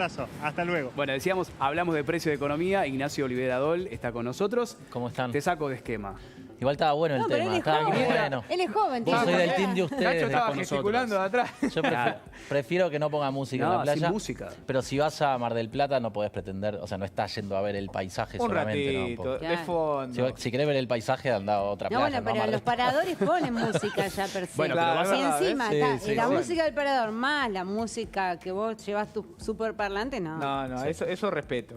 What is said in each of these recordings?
Abrazo, hasta luego. Bueno, decíamos, hablamos de precio de economía. Ignacio Olivera Dol está con nosotros. ¿Cómo están? Te saco de esquema. Igual estaba bueno el No, pero tema. él es Estaba joven. bueno. Él es joven. Vos tiene soy del que team de ver. ustedes. Nacho estaba con gesticulando de atrás. Yo prefiero que no ponga música en la No, playa. sin música. Pero si vas a Mar del Plata no podés pretender, o sea, no estás yendo a ver el paisaje Un solamente. ¿no? ratito, de Claro. fondo. Si querés ver el paisaje, anda a otra No, playa. bueno, no a pero Mar del los paradores ponen música ya per se. Bueno, pero si vas a ver, encima sí, está sí, la sí. música del parador más la música que vos llevas tu super parlante, no. No, eso respeto.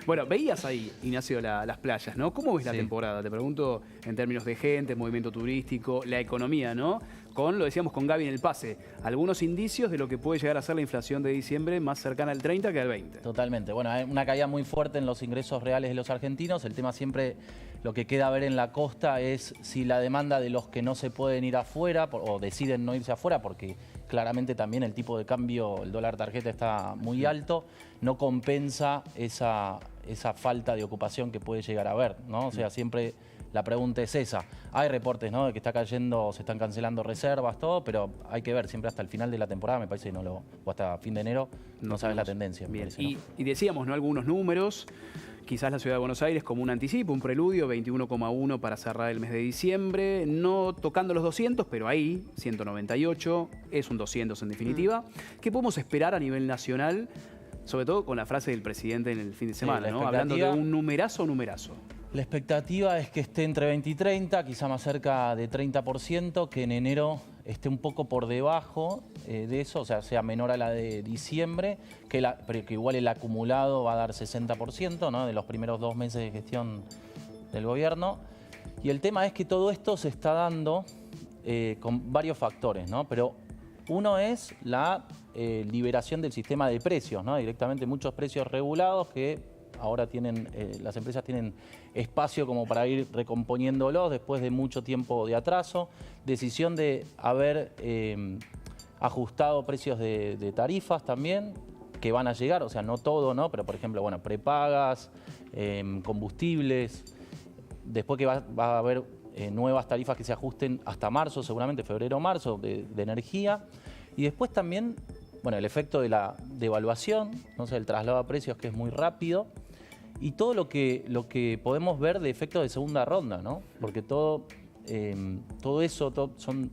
Bueno, veías ahí, Ignacio, las playas, ¿no? ¿Cómo ves la Sí. temporada? Te pregunto en términos de gente, movimiento turístico, la economía, ¿no? Lo decíamos con Gaby en el pase, algunos indicios de lo que puede llegar a ser la inflación de diciembre más cercana al 30 que al 20. Totalmente. Bueno, hay una caída muy fuerte en los ingresos reales de los argentinos. El tema siempre, lo que queda a ver en la costa es si la demanda de los que no se pueden ir afuera o deciden no irse afuera, porque claramente también el tipo de cambio, el dólar tarjeta está muy alto, no compensa esa falta de ocupación que puede llegar a haber, ¿no? O sea, siempre la pregunta es esa. Hay reportes, ¿no?, de que está cayendo, se están cancelando reservas, todo, pero hay que ver, siempre hasta el final de la temporada, me parece, o hasta fin de enero, no sabes la tendencia. me Bien, parece, ¿no? y decíamos, ¿no?, algunos números, quizás la Ciudad de Buenos Aires como un anticipo, un preludio, 21,1 para cerrar el mes de diciembre, no tocando los 200, pero ahí, 198, es un 200 en definitiva. ¿Qué podemos esperar a nivel nacional, sobre todo con la frase del presidente en el fin de semana, la ¿no?, hablando de expectativa- un numerazo? La expectativa es que esté entre 20 y 30, quizá más cerca de 30%, que en enero esté un poco por debajo de eso, o sea menor a la de diciembre, pero que igual el acumulado va a dar 60%, ¿no?, de los primeros 2 meses de gestión del gobierno. Y el tema es que todo esto se está dando con varios factores, ¿no? Pero uno es la liberación del sistema de precios, ¿no? Directamente muchos precios regulados que ahora tienen, las empresas tienen espacio como para ir recomponiéndolos después de mucho tiempo de atraso. Decisión de haber ajustado precios de tarifas también, que van a llegar, o sea, no todo, ¿no? Pero por ejemplo, bueno, prepagas, combustibles. Después que va a haber nuevas tarifas que se ajusten hasta marzo, seguramente febrero-marzo, de energía. Y después también, bueno, el efecto de la devaluación, no sé, el traslado a precios que es muy rápido. Y todo lo que podemos ver de efectos de segunda ronda, ¿no? Porque todo eso son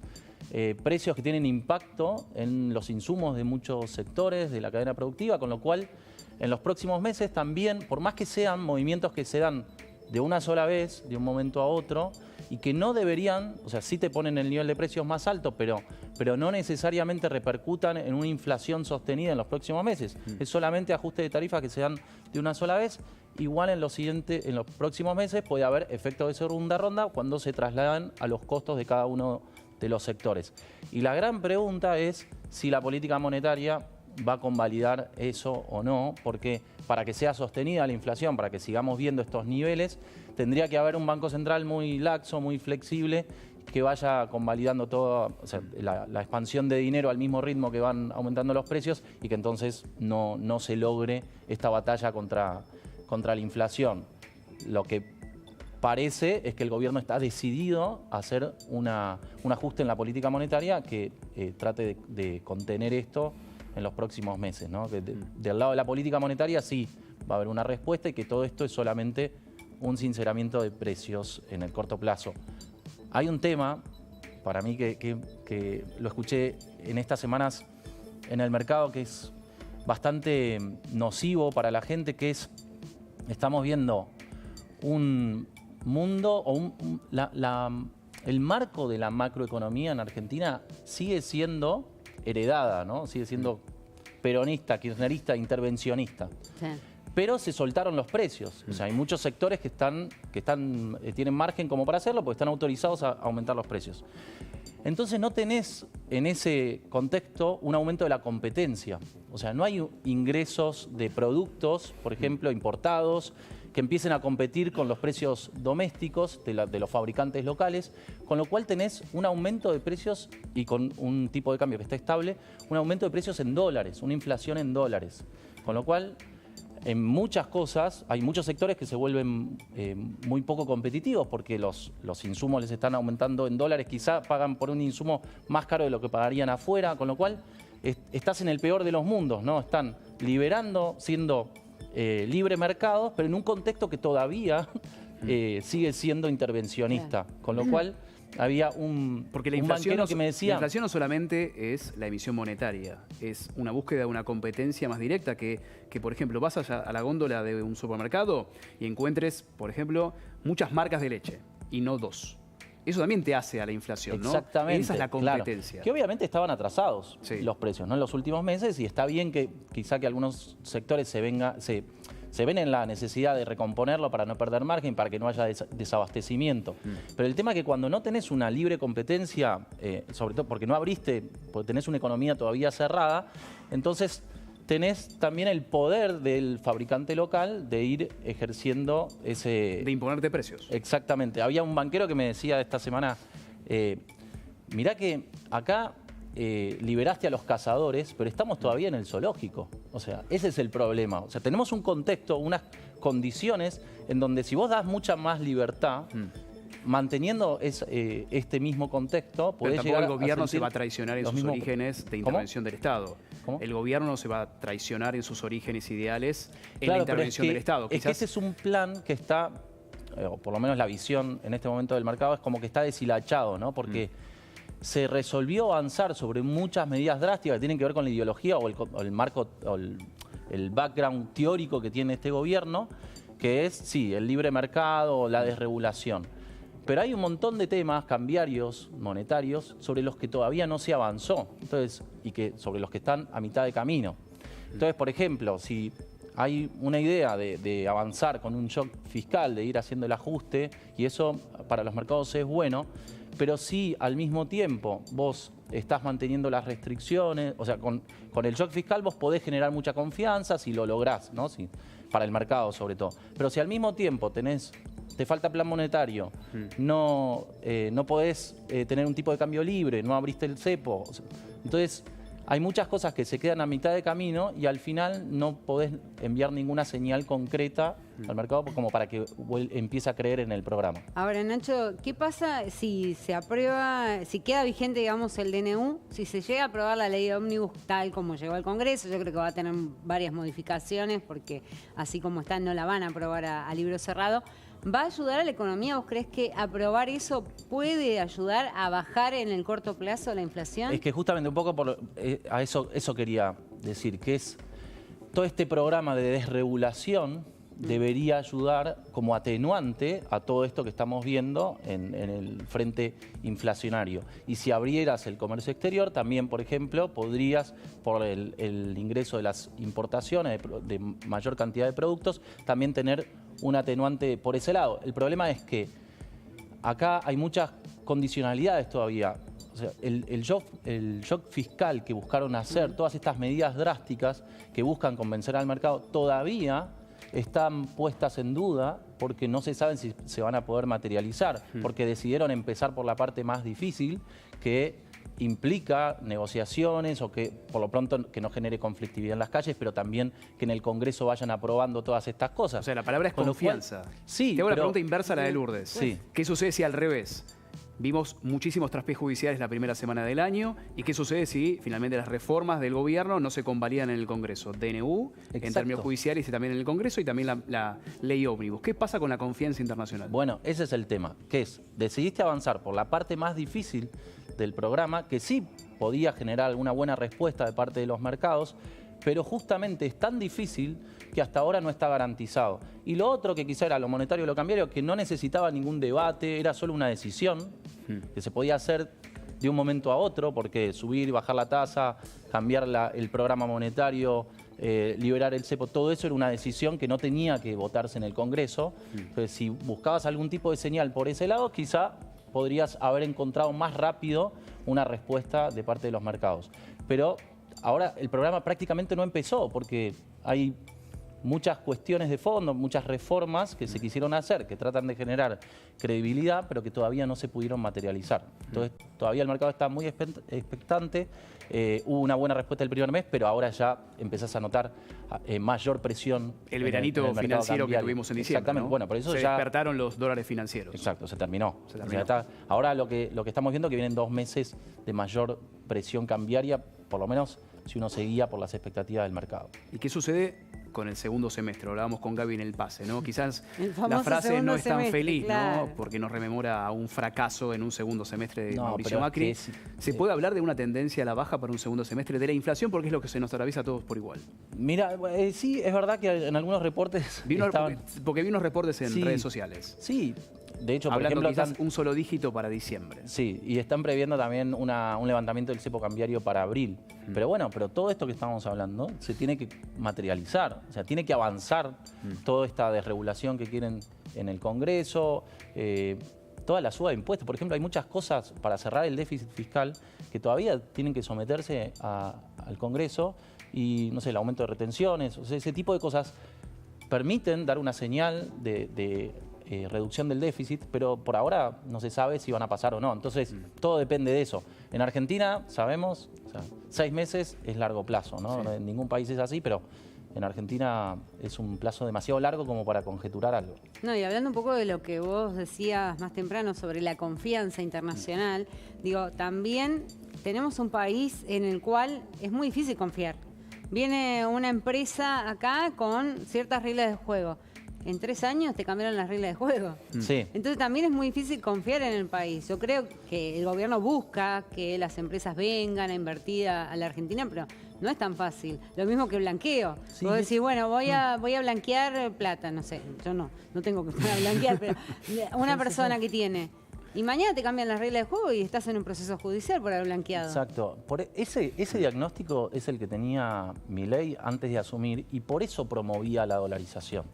precios que tienen impacto en los insumos de muchos sectores de la cadena productiva, con lo cual en los próximos meses también, por más que sean movimientos que se dan de una sola vez, de un momento a otro, y que no deberían, o sea, sí te ponen el nivel de precios más alto, pero no necesariamente repercutan en una inflación sostenida en los próximos meses. Es solamente ajuste de tarifas que se dan de una sola vez. Igual en los próximos meses puede haber efectos de segunda ronda cuando se trasladan a los costos de cada uno de los sectores. Y la gran pregunta es si la política monetaria va a convalidar eso o no, porque para que sea sostenida la inflación, para que sigamos viendo estos niveles, tendría que haber un Banco Central muy laxo, muy flexible, que vaya convalidando toda, o sea, la expansión de dinero al mismo ritmo que van aumentando los precios y que entonces no se logre esta batalla contra la inflación. Lo que parece es que el gobierno está decidido a hacer un ajuste en la política monetaria que trate de contener esto en los próximos meses, ¿no? Que del lado de la política monetaria sí va a haber una respuesta y que todo esto es solamente un sinceramiento de precios en el corto plazo. Hay un tema, para mí, que lo escuché en estas semanas en el mercado, que es bastante nocivo para la gente, que es, estamos viendo un mundo, o el marco de la macroeconomía en Argentina sigue siendo heredada, ¿no? Sigue siendo peronista, kirchnerista, intervencionista. Sí. Pero se soltaron los precios. O sea, hay muchos sectores que tienen margen como para hacerlo porque están autorizados a aumentar los precios. Entonces no tenés en ese contexto un aumento de la competencia. O sea, no hay ingresos de productos, por ejemplo, importados, que empiecen a competir con los precios domésticos de los fabricantes locales, con lo cual tenés un aumento de precios y con un tipo de cambio que está estable, un aumento de precios en dólares, una inflación en dólares. Con lo cual, en muchas cosas, hay muchos sectores que se vuelven muy poco competitivos porque los insumos les están aumentando en dólares, quizá pagan por un insumo más caro de lo que pagarían afuera, con lo cual estás en el peor de los mundos, ¿no? Están liberando, siendo libre mercado, pero en un contexto que todavía sigue siendo intervencionista. Con lo cual había Porque la un inflación, banquero que me decía... la inflación no solamente es la emisión monetaria, es una búsqueda de una competencia más directa que por ejemplo, vas a la góndola de un supermercado y encuentres, por ejemplo, muchas marcas de leche y no 2. Eso también te hace a la inflación, ¿no? Exactamente. Esa es la competencia. Claro. Que obviamente estaban atrasados los precios, ¿no? En los últimos meses, y está bien que quizá que algunos sectores se ven en la necesidad de recomponerlo para no perder margen, para que no haya desabastecimiento. Pero el tema es que cuando no tenés una libre competencia, sobre todo porque no abriste, porque tenés una economía todavía cerrada, entonces tenés también el poder del fabricante local de ir ejerciendo ese... De imponerte precios. Exactamente. Había un banquero que me decía esta semana, mirá que acá liberaste a los cazadores, pero estamos todavía en el zoológico. O sea, ese es el problema. O sea, tenemos un contexto, unas condiciones en donde si vos das mucha más libertad, manteniendo este mismo contexto, podés pero llegar tampoco el gobierno a se va a traicionar en sus orígenes de intervención del Estado. ¿Cómo? El gobierno no se va a traicionar en sus orígenes ideales en Claro, la intervención del Estado. Es que ese es un plan que está, o por lo menos la visión en este momento del mercado, es como que está deshilachado, ¿no? Porque se resolvió avanzar sobre muchas medidas drásticas que tienen que ver con la ideología o el marco, o el background teórico que tiene este gobierno, que es, sí, el libre mercado o la desregulación. Pero hay un montón de temas cambiarios, monetarios, sobre los que todavía no se avanzó. Entonces, y que sobre los que están a mitad de camino. Entonces, por ejemplo, si hay una idea de avanzar con un shock fiscal, de ir haciendo el ajuste, y eso para los mercados es bueno, pero si al mismo tiempo vos estás manteniendo las restricciones, o sea, con el shock fiscal vos podés generar mucha confianza si lo lográs, ¿no? Para el mercado sobre todo. Pero si al mismo tiempo te falta plan monetario, no podés tener un tipo de cambio libre, no abriste el cepo. Entonces, hay muchas cosas que se quedan a mitad de camino y al final no podés enviar ninguna señal concreta al mercado como para que empiece a creer en el programa. Ahora, Nacho, ¿qué pasa si se aprueba, si queda vigente, digamos, el DNU, si se llega a aprobar la ley de ómnibus tal como llegó al Congreso? Yo creo que va a tener varias modificaciones porque así como está no la van a aprobar a libro cerrado. ¿Va a ayudar a la economía? ¿Vos crees que aprobar eso puede ayudar a bajar en el corto plazo la inflación? Es que justamente un poco a eso quería decir, que es todo este programa de desregulación debería ayudar como atenuante a todo esto que estamos viendo en el frente inflacionario. Y si abrieras el comercio exterior, también, por ejemplo, podrías, por el ingreso de las importaciones de mayor cantidad de productos, también tener un atenuante por ese lado. El problema es que acá hay muchas condicionalidades todavía. O sea, el shock fiscal que buscaron hacer, todas estas medidas drásticas que buscan convencer al mercado, todavía están puestas en duda porque no se saben si se van a poder materializar, porque decidieron empezar por la parte más difícil, que implica negociaciones o que por lo pronto que no genere conflictividad en las calles, pero también que en el Congreso vayan aprobando todas estas cosas. O sea, la palabra es confianza. Sí, te hago la pregunta inversa a la de Lourdes. Sí. ¿Qué sucede si al revés? Vimos muchísimos traspiés judiciales la primera semana del año. ¿Y qué sucede si finalmente las reformas del gobierno no se convalidan en el Congreso? DNU, en términos judiciales, y también en el Congreso, y también la ley ómnibus. ¿Qué pasa con la confianza internacional? Bueno, ese es el tema, que es, decidiste avanzar por la parte más difícil del programa, que sí podía generar alguna buena respuesta de parte de los mercados, pero justamente es tan difícil que hasta ahora no está garantizado. Y lo otro, que quizá era lo monetario y lo cambiario, que no necesitaba ningún debate, era solo una decisión que se podía hacer de un momento a otro, porque subir, bajar la tasa, cambiar el programa monetario, liberar el cepo, todo eso era una decisión que no tenía que votarse en el Congreso. Entonces, si buscabas algún tipo de señal por ese lado, quizá podrías haber encontrado más rápido una respuesta de parte de los mercados. Pero ahora el programa prácticamente no empezó porque hay muchas cuestiones de fondo, muchas reformas que se quisieron hacer, que tratan de generar credibilidad, pero que todavía no se pudieron materializar. Entonces, todavía el mercado está muy expectante. Hubo una buena respuesta el primer mes, pero ahora ya empezás a notar mayor presión. El veranito en financiero que tuvimos en diciembre, Exactamente. ¿no? Bueno, por eso se ya despertaron los dólares financieros. Exacto, se terminó. Se terminó. O sea, ahora lo que estamos viendo es que vienen 2 meses de mayor presión cambiaria, por lo menos si uno se guía por las expectativas del mercado. ¿Y qué sucede con el segundo semestre? Hablábamos con Gaby en el pase, ¿no? Quizás El la famoso frase segundo no es tan semestre, feliz, claro. ¿no? Porque nos rememora a un fracaso en un segundo semestre de No, Mauricio pero es Macri. que es- ¿Se puede hablar de una tendencia a la baja para un segundo semestre de la inflación? Porque es lo que se nos atraviesa a todos por igual. Mira, sí, es verdad que en algunos reportes estaban... Porque vi unos reportes en Sí. redes sociales. Sí, de hecho, por Hablando ejemplo, quizás un solo dígito para diciembre. sí, y están previendo también un levantamiento del cepo cambiario para abril. Pero bueno, pero todo esto que estamos hablando se tiene que materializar, o sea, tiene que avanzar toda esta desregulación que quieren en el Congreso, toda la suba de impuestos. Por ejemplo, hay muchas cosas para cerrar el déficit fiscal que todavía tienen que someterse al Congreso y, no sé, el aumento de retenciones, o sea, ese tipo de cosas permiten dar una señal de reducción del déficit, pero por ahora no se sabe si van a pasar o no. Entonces, todo depende de eso. En Argentina, sabemos, o sea, 6 meses es largo plazo, ¿no? Sí. En ningún país es así, pero en Argentina es un plazo demasiado largo como para conjeturar algo. No, y hablando un poco de lo que vos decías más temprano sobre la confianza internacional, digo, también tenemos un país en el cual es muy difícil confiar. Viene una empresa acá con ciertas reglas de juego. En 3 años te cambiaron las reglas de juego. Sí. Entonces también es muy difícil confiar en el país. Yo creo que el gobierno busca que las empresas vengan a invertir a la Argentina, pero no es tan fácil. Lo mismo que blanqueo. Sí. Vos decís, bueno, voy a blanquear plata, no sé, yo no tengo que para blanquear, pero una persona que tiene. Y mañana te cambian las reglas de juego y estás en un proceso judicial por haber blanqueado. Exacto. Ese diagnóstico es el que tenía Milei antes de asumir y por eso promovía la dolarización.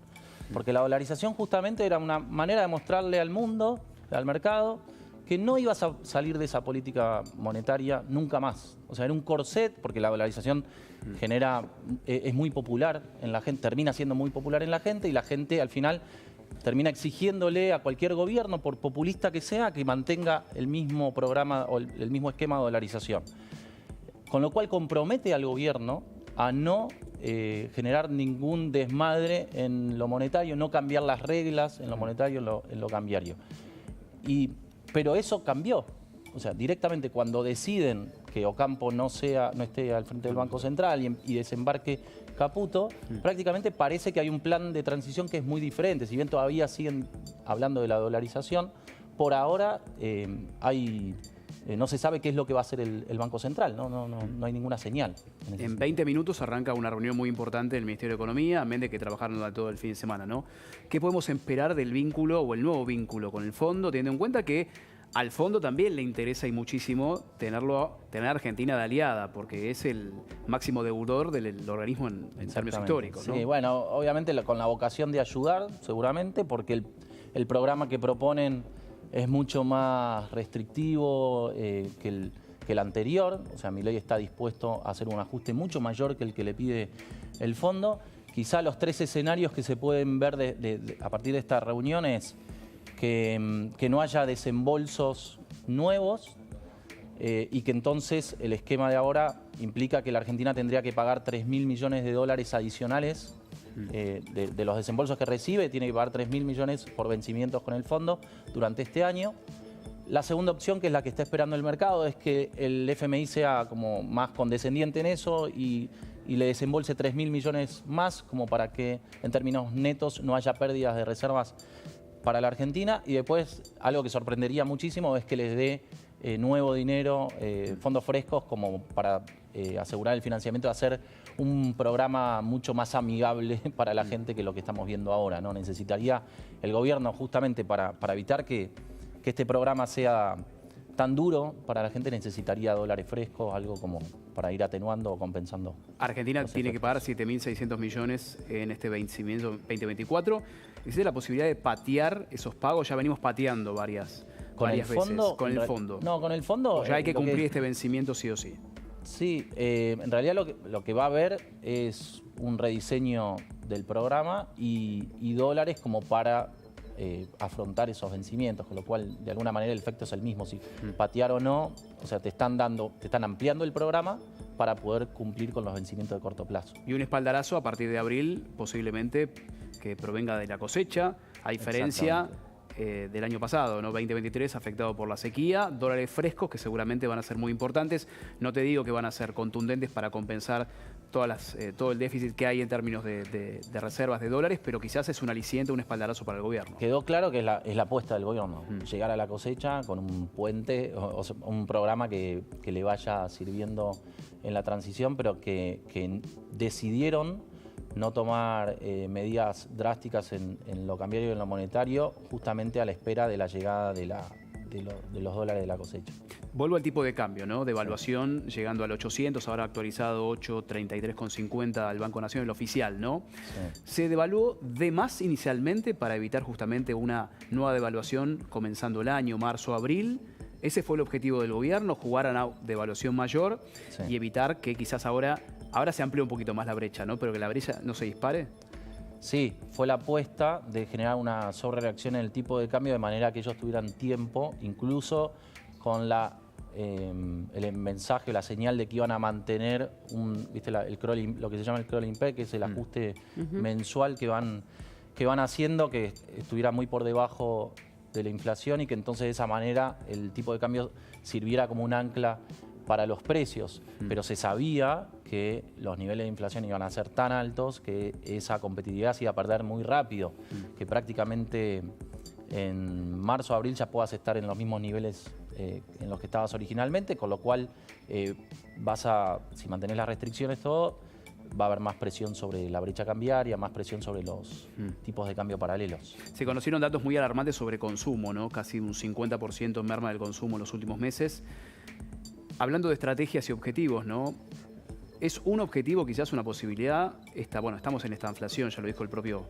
Porque la dolarización justamente era una manera de mostrarle al mundo, al mercado, que no ibas a salir de esa política monetaria nunca más. O sea, era un corset, porque la dolarización es muy popular en la gente, termina siendo muy popular en la gente y la gente al final termina exigiéndole a cualquier gobierno, por populista que sea, que mantenga el mismo programa o el mismo esquema de dolarización. Con lo cual compromete al gobierno a no generar ningún desmadre en lo monetario, no cambiar las reglas en lo monetario, en lo cambiario. Pero eso cambió. O sea, directamente cuando deciden que Ocampo no esté al frente del Banco Central y desembarque Caputo, prácticamente parece que hay un plan de transición que es muy diferente. Si bien todavía siguen hablando de la dolarización, por ahora no se sabe qué es lo que va a hacer el Banco Central, no hay ninguna señal. En 20 minutos arranca una reunión muy importante del Ministerio de Economía, amén de que trabajaron durante todo el fin de semana, ¿no? ¿Qué podemos esperar del vínculo o el nuevo vínculo con el fondo, teniendo en cuenta que al fondo también le interesa y muchísimo tener a Argentina de aliada, porque es el máximo deudor del organismo en términos históricos, ¿no? Sí, bueno, obviamente con la vocación de ayudar, seguramente, porque el programa que proponen es mucho más restrictivo que el anterior. O sea, Milei está dispuesto a hacer un ajuste mucho mayor que el que le pide el fondo. Quizá los 3 escenarios que se pueden ver a partir de esta reunión es que no haya desembolsos nuevos y que entonces el esquema de ahora implica que la Argentina tendría que pagar 3.000 millones de dólares adicionales de los desembolsos que recibe, tiene que pagar 3.000 millones por vencimientos con el fondo durante este año. La segunda opción, que es la que está esperando el mercado, es que el FMI sea como más condescendiente en eso y le desembolse 3.000 millones más, como para que en términos netos no haya pérdidas de reservas para la Argentina. Y después, algo que sorprendería muchísimo es que les dé nuevo dinero, fondos frescos, como para asegurar el financiamiento, de hacer un programa mucho más amigable para la gente que lo que estamos viendo ahora, ¿no? Necesitaría el gobierno justamente para evitar que este programa sea tan duro para la gente, necesitaría dólares frescos, algo como para ir atenuando o compensando. Argentina tiene que pagar 7.600 millones en este vencimiento 2024. ¿Existe la posibilidad de patear esos pagos? Ya venimos pateando varias veces. Con el fondo. No, con el fondo. O ya hay que cumplir este vencimiento sí o sí. Sí, en realidad lo que va a haber es un rediseño del programa y dólares como para afrontar esos vencimientos, con lo cual de alguna manera el efecto es el mismo. Si patear o no, o sea, te están ampliando el programa para poder cumplir con los vencimientos de corto plazo. Y un espaldarazo a partir de abril, posiblemente, que provenga de la cosecha, a diferencia del año pasado, ¿no? 2023, afectado por la sequía, dólares frescos que seguramente van a ser muy importantes. No te digo que van a ser contundentes para compensar todo el déficit que hay en términos de reservas de dólares, pero quizás es un aliciente, un espaldarazo para el gobierno. Quedó claro que es la apuesta del gobierno, llegar a la cosecha con un puente, o sea, un programa que le vaya sirviendo en la transición, pero que decidieron no tomar medidas drásticas en lo cambiario y en lo monetario, justamente a la espera de la llegada de los dólares de la cosecha. Vuelvo al tipo de cambio, ¿no? De evaluación, llegando al 800, ahora actualizado 8.33,50 al Banco Nación, el oficial, ¿no? Sí. Se devaluó de más inicialmente para evitar justamente una nueva devaluación comenzando el año, marzo, abril. Ese fue el objetivo del gobierno, jugar a una devaluación mayor y evitar que quizás ahora se amplíe un poquito más la brecha, ¿no? Pero que la brecha no se dispare. Sí, fue la apuesta de generar una sobrereacción en el tipo de cambio de manera que ellos tuvieran tiempo, incluso con el mensaje, la señal de que iban a mantener el crawling, lo que se llama el crawling peg, que es el ajuste mensual que van haciendo, que estuviera muy por debajo de la inflación y que entonces de esa manera el tipo de cambio sirviera como un ancla para los precios, pero se sabía que los niveles de inflación iban a ser tan altos que esa competitividad se iba a perder muy rápido, que prácticamente en marzo o abril ya puedas estar en los mismos niveles en los que estabas originalmente, con lo cual si mantenés las restricciones todo, va a haber más presión sobre la brecha cambiaria, más presión sobre los tipos de cambio paralelos. Se conocieron datos muy alarmantes sobre consumo, ¿no? Casi un 50% en merma del consumo en los últimos meses. Hablando de estrategias y objetivos, ¿no? ¿Es un objetivo, quizás una posibilidad? Estamos en esta inflación, ya lo dijo el propio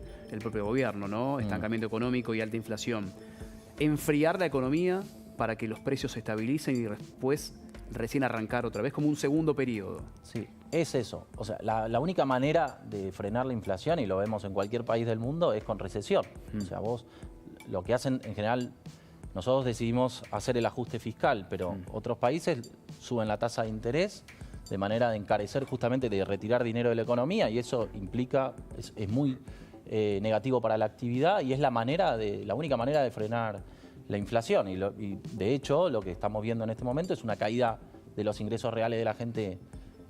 gobierno, ¿no? Estancamiento económico y alta inflación. Enfriar la economía para que los precios se estabilicen y después recién arrancar otra vez, como un segundo periodo. Sí, es eso. O sea, la única manera de frenar la inflación, y lo vemos en cualquier país del mundo, es con recesión. O sea, vos lo que hacen en general, nosotros decidimos hacer el ajuste fiscal, pero otros países suben la tasa de interés de manera de encarecer, justamente de retirar dinero de la economía, y eso implica, es muy negativo para la actividad y es la única manera de frenar la inflación. Y de hecho, lo que estamos viendo en este momento es una caída de los ingresos reales de la gente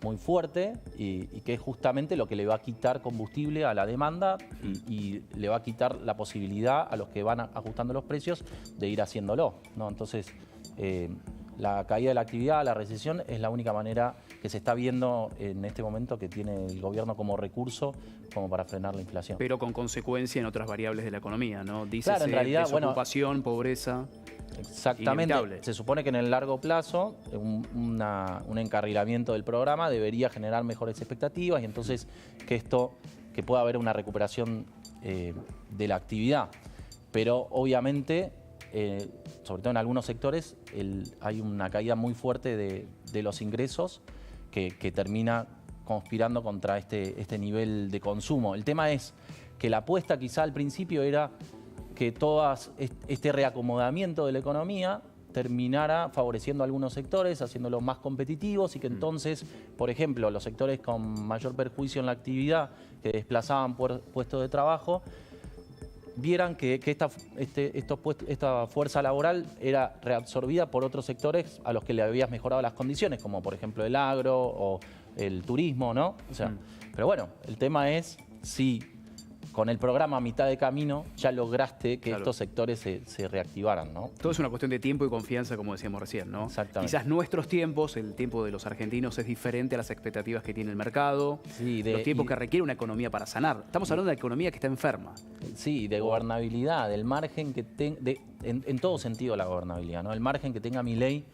muy fuerte y que es justamente lo que le va a quitar combustible a la demanda y le va a quitar la posibilidad a los que van ajustando los precios de ir haciéndolo, ¿no? Entonces, la caída de la actividad, la recesión, es la única manera que se está viendo en este momento que tiene el gobierno como recurso como para frenar la inflación. Pero con consecuencia en otras variables de la economía, ¿no? Dícese, claro, en realidad, desocupación, pobreza. Exactamente. Inevitable. Se supone que en el largo plazo un encarrilamiento del programa debería generar mejores expectativas y entonces que pueda haber una recuperación de la actividad. Pero obviamente, sobre todo en algunos sectores, hay una caída muy fuerte de los ingresos que termina conspirando contra este nivel de consumo. El tema es que la apuesta quizá al principio era que este reacomodamiento de la economía terminara favoreciendo a algunos sectores, haciéndolos más competitivos y que entonces, por ejemplo, los sectores con mayor perjuicio en la actividad, que desplazaban puestos de trabajo, vieran que esta fuerza laboral era reabsorbida por otros sectores a los que le habías mejorado las condiciones, como por ejemplo el agro o el turismo, ¿no? O sea, pero bueno, el tema es si con el programa a mitad de camino ya lograste que estos sectores se reactivaran, ¿no? Todo es una cuestión de tiempo y confianza, como decíamos recién, ¿no? Exactamente. Quizás nuestros tiempos, el tiempo de los argentinos es diferente a las expectativas que tiene el mercado, Sí, los tiempos que requiere una economía para sanar. Estamos hablando de una economía que está enferma. Sí, de gobernabilidad, del margen que en todo sentido la gobernabilidad, ¿no? El margen que tenga Milei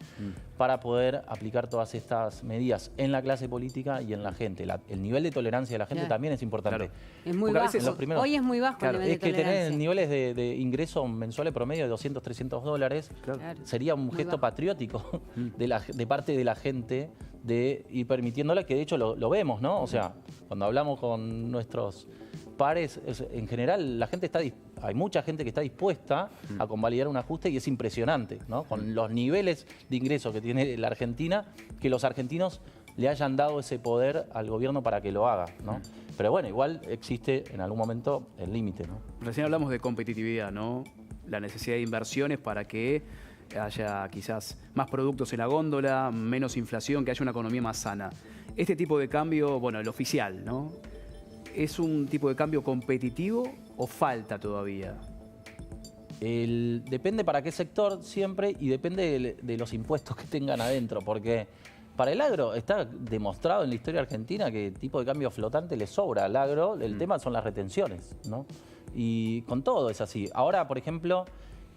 para poder aplicar todas estas medidas en la clase política y en la gente. El nivel de tolerancia de la gente también es importante. Claro. Es muy Porque a bajo. veces Hoy es muy bajo el nivel de Es que tolerancia. tener niveles de ingreso mensuales promedio de 200, 300 dólares Claro. sería un Muy gesto bajo. patriótico de parte de la gente de ir permitiéndola, que de hecho lo vemos, ¿no? O sea, cuando hablamos con nuestros pares, en general hay mucha gente que está dispuesta a convalidar un ajuste y es impresionante, ¿no? Con los niveles de ingresos que tiene la Argentina, que los argentinos le hayan dado ese poder al gobierno para que lo haga, ¿no? Pero bueno, igual existe en algún momento el límite, ¿no? Recién hablamos de competitividad, ¿no? la necesidad de inversiones para que haya quizás más productos en la góndola, menos inflación, que haya una economía más sana. Este tipo de cambio, bueno, el oficial, ¿no? ¿Es un tipo de cambio competitivo o falta todavía? Depende para qué sector siempre y depende de los impuestos que tengan adentro, porque para el agro está demostrado en la historia argentina que el tipo de cambio flotante le sobra al agro, el tema son las retenciones, ¿no? Y con todo es así. Ahora, por ejemplo,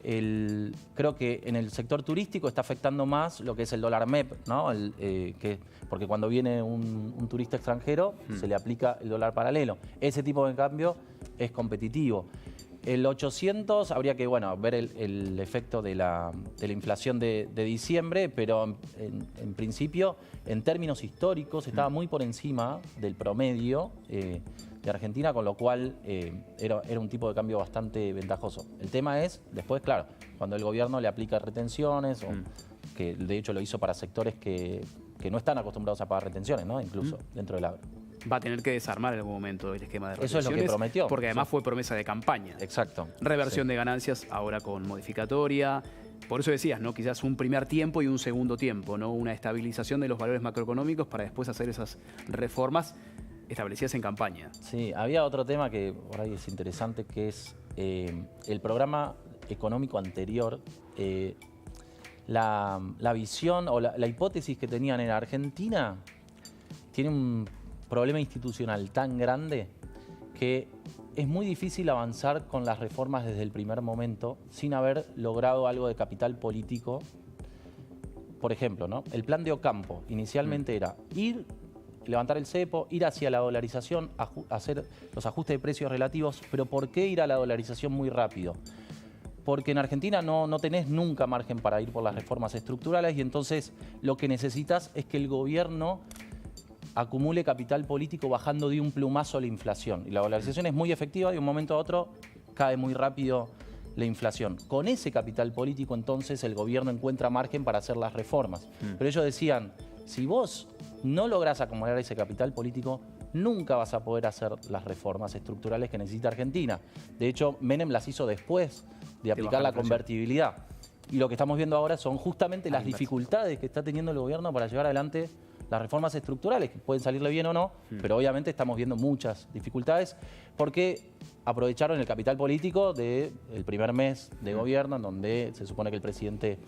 creo que en el sector turístico está afectando más lo que es el dólar MEP, ¿no? Porque cuando viene un turista extranjero se le aplica el dólar paralelo. Ese tipo de cambio es competitivo. El 800 habría que ver el efecto de la inflación de diciembre, pero en principio, en términos históricos, estaba muy por encima del promedio de Argentina, con lo cual era un tipo de cambio bastante ventajoso. El tema es, después, claro, cuando el gobierno le aplica retenciones, que de hecho lo hizo para sectores que no están acostumbrados a pagar retenciones, ¿no? Incluso dentro del agro. Va a tener que desarmar en algún momento el esquema de Eso retenciones. es lo que prometió. Porque además fue promesa de campaña. Exacto. Reversión de ganancias ahora con modificatoria. Por eso decías, ¿no? Quizás un primer tiempo y un segundo tiempo, ¿no? Una estabilización de los valores macroeconómicos para después hacer esas reformas establecidas en campaña. Sí, había otro tema que por ahí es interesante, que es el programa económico anterior. La visión o la hipótesis que tenían en Argentina tiene un problema institucional tan grande que es muy difícil avanzar con las reformas desde el primer momento sin haber logrado algo de capital político. Por ejemplo, ¿no? El plan de Ocampo inicialmente era levantar el cepo, ir hacia la dolarización, hacer los ajustes de precios relativos. Pero ¿por qué ir a la dolarización muy rápido? Porque en Argentina no tenés nunca margen para ir por las reformas estructurales y entonces lo que necesitas es que el gobierno acumule capital político bajando de un plumazo la inflación. Y la dolarización es muy efectiva y de un momento a otro cae muy rápido la inflación. Con ese capital político entonces el gobierno encuentra margen para hacer las reformas. Pero ellos decían, si vos no lográs acumular ese capital político, nunca vas a poder hacer las reformas estructurales que necesita Argentina. De hecho, Menem las hizo después de aplicar la convertibilidad. Y lo que estamos viendo ahora son justamente las dificultades que está teniendo el gobierno para llevar adelante las reformas estructurales, que pueden salirle bien o no, pero obviamente estamos viendo muchas dificultades porque aprovecharon el capital político del primer mes de gobierno, en donde se supone que el presidente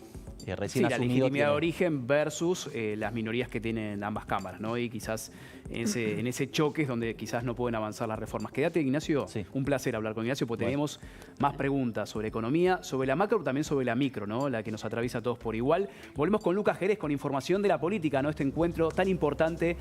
recién la asumido legitimidad de origen versus las minorías que tienen ambas cámaras, ¿no? Y quizás en ese choque es donde quizás no pueden avanzar las reformas. Quédate, Ignacio. Sí. Un placer hablar con Ignacio, porque tenemos más preguntas sobre economía, sobre la macro, también sobre la micro, ¿no? La que nos atraviesa a todos por igual. Volvemos con Lucas Jerez con información de la política, ¿no? Este encuentro tan importante.